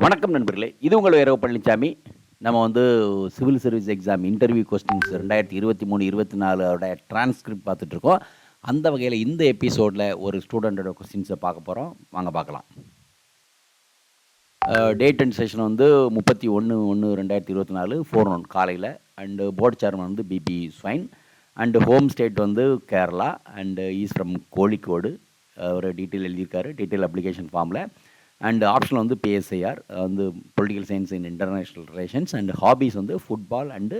வணக்கம் நண்பர்களே. இது உங்கள் வீரவ பழனிசாமி. நம்ம civil service exam interview questions 2023, 24 transcript பார்த்துட்ருக்கோம். அந்த வகையில் இந்த எபிசோடில் ஒரு ஸ்டூடெண்ட்டோட கொஸ்டின்ஸை பார்க்க போகிறோம். வாங்க பார்க்கலாம். டேட் அண்ட் செஷன் 31/1/2024 4 காலையில். And board chairman P P Swain. And home state Kerala. And is from Kozhikode. ஒரு டீட்டெயில் எழுதியிருக்காரு டீட்டெயில் அப்ளிகேஷன் ஃபார்மில். அண்ட் ஆப்ஷனில் PSIR political science in international relations. And hobbies football and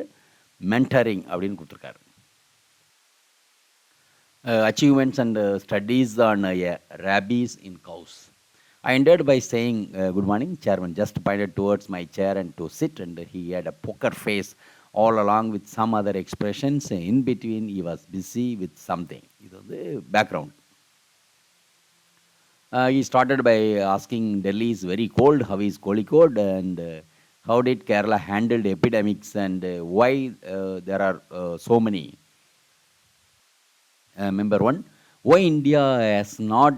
mentoring அப்படின்னு கொடுத்துருக்காரு. Achievements and studies on rabies in cows. I ended by saying, good morning, chairman just pointed towards my chair and to sit, and he had a poker face all along with some other expressions. In between, he was busy with something. This is the background. He started by asking Delhi is very cold, how is Kozhikode, and how did Kerala handle epidemics, and why there are so many. Number one, why India has not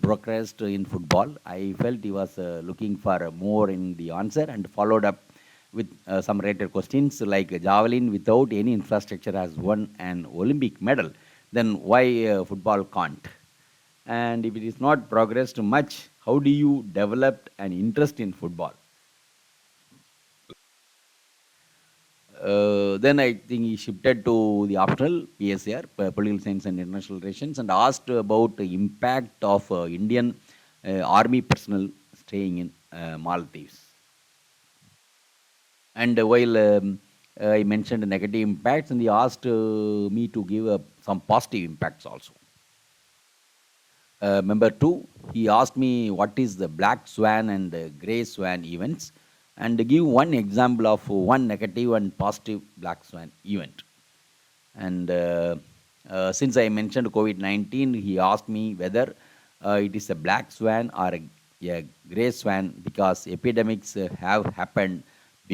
progressed in football. I felt he was looking for more in the answer, and followed up with some related questions like javelin without any infrastructure has won an Olympic medal. Then why football can't? And if it is not progressed much, how do you develop an interest in football? Then I think he shifted to the optional PSR, Political Science and International Relations, and asked about the impact of Indian army personnel staying in Maldives. And while I mentioned negative impacts, and he asked me to give some positive impacts also. Number two, he asked me what is the black swan and grey swan events, and give one example of one negative and positive black swan event. And since I mentioned COVID-19, he asked me whether it is a black swan or a grey swan, because epidemics have happened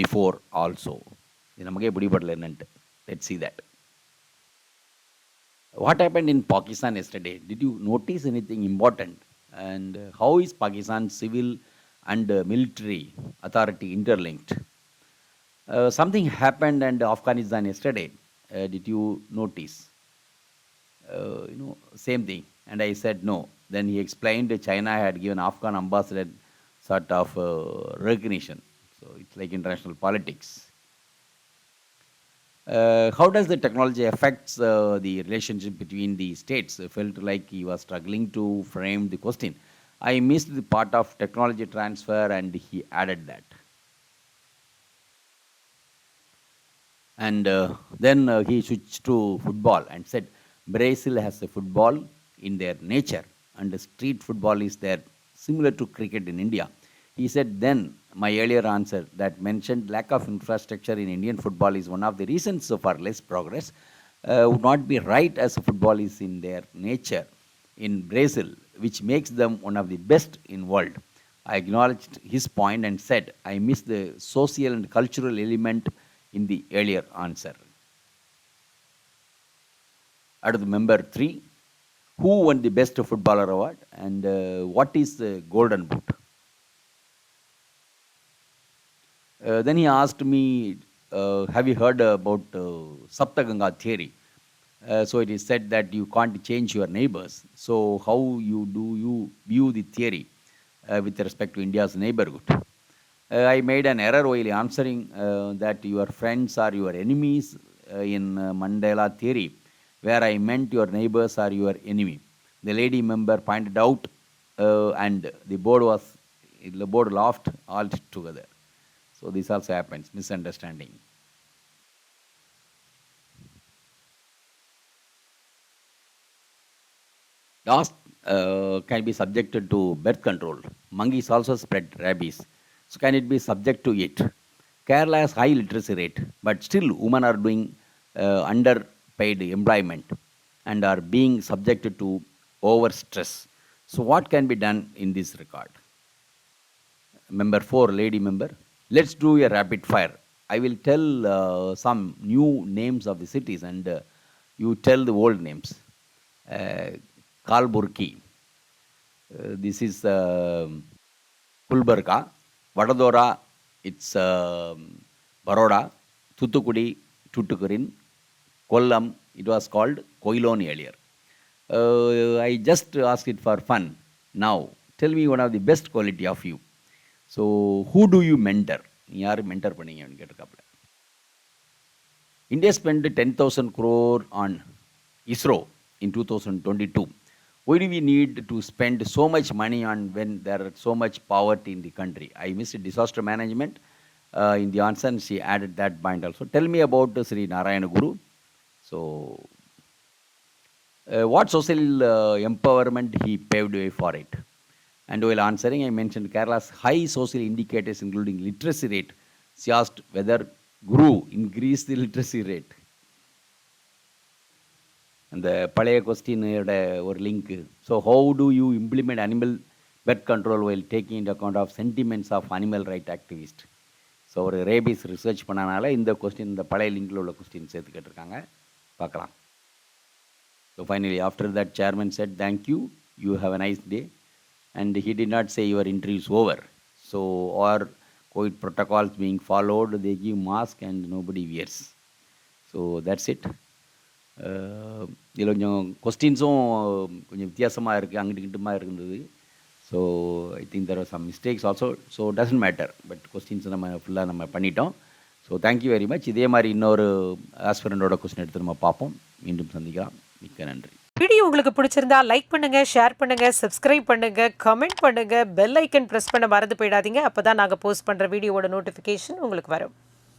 before also. Let's see that. What happened in Pakistan yesterday? Did you notice anything important? And how is Pakistan's civil and military authority interlinked? Something happened in Afghanistan yesterday. Did you notice? Same thing. And I said no. Then he explained China had given Afghan ambassador sort of recognition. So it's like international politics. How does the technology affects the relationship between the states? I felt like he was struggling to frame the question. I missed the part of technology transfer, and he added that. And then he switched to football and said Brazil has a football in their nature, and street football is there similar to cricket in India. He said then my earlier answer that mentioned lack of infrastructure in Indian football is one of the reasons for less progress would not be right, as football is in their nature in Brazil, which makes them one of the best in world. I acknowledged his point and said I missed the social and cultural element in the earlier answer. Out of the member 3, who won the best footballer award, and what is the golden boot? Then he asked me, have you heard about Saptaganga theory? So it is said that you can't change your neighbors. So how you view the theory with respect to India's neighborhood? I made an error while answering that your friends are your enemies in Mandela theory, where I meant your neighbors are your enemy. The lady member pointed out, and the board laughed all together. So this also happens, misunderstanding. Dogs can be subjected to birth control. Monkeys also spread rabies. So can it be subject to it? Kerala has high literacy rate, but still women are doing underpaid employment and are being subjected to overstress. So what can be done in this regard? Member 4, lady member. Let's do a rapid fire. I will tell some new names of the cities, and you tell the old names. Kalburgi. This is Kulbarga. Vadodara, it's Baroda. Thuthukudi, Tuticorin. Kollam, it was called Koilon earlier. I just asked it for fun. Now, tell me one of the best quality of you. So, who do you mentor? யார் mentor பண்ணீங்கன்னு கேட்டிருக்காப்புல. India spent 10,000 crore on ISRO in 2022. Why do we need to spend so much money on when there is so much poverty in the country? I missed disaster management. In the answer, she added that point also. Tell me about Sri Narayana Guru. So, what social empowerment he paved way for it? And while answering, I mentioned Kerala's high social indicators, including literacy rate. She asked whether Guru increased the literacy rate. And the பழைய question ஒரு link. So how do you implement animal birth control while taking into account of sentiments of animal right activists? So ஒரு rabies research பண்ணனால இந்த question இந்த பழைய லிங்கில் உள்ள question சேர்த்து கேட்டிருக்காங்க, பார்க்கலாம். So finally after that chairman set thank you, you have a nice day, and he did not say your interview is over. So or COVID protocols being followed, they give mask and nobody wears. So that's it. இதில் கொஞ்சம் கொஸ்டின்ஸும் கொஞ்சம் வித்தியாசமாக இருக்குது, அங்கிட்டு கிட்டுமா இருந்தது. So I think there are some mistakes also. So doesn't matter, but questions நம்ம ஃபுல்லாக நம்ம பண்ணிட்டோம். So thank you very much. இதே மாதிரி இன்னொரு ஆஸ்பிரண்டோட கொஸ்டின் எடுத்து நம்ம பார்ப்போம். மீண்டும் சந்திக்கலாம். மிக்க நன்றி. வீடியோ உங்களுக்கு பிடிச்சிருந்தா லைக் பண்ணுங்க, ஷேர் பண்ணுங்க, சப்ஸ்கிரைப் பண்ணுங்க, கமெண்ட் பண்ணுங்க, பெல் ஐக்கன் பிரஸ் பண்ண மறந்து போயிடாதீங்க. அப்பதான் நாங்கள் போஸ்ட் பண்ற வீடியோவோட நோட்டிஃபிகேஷன் உங்களுக்கு வரும்.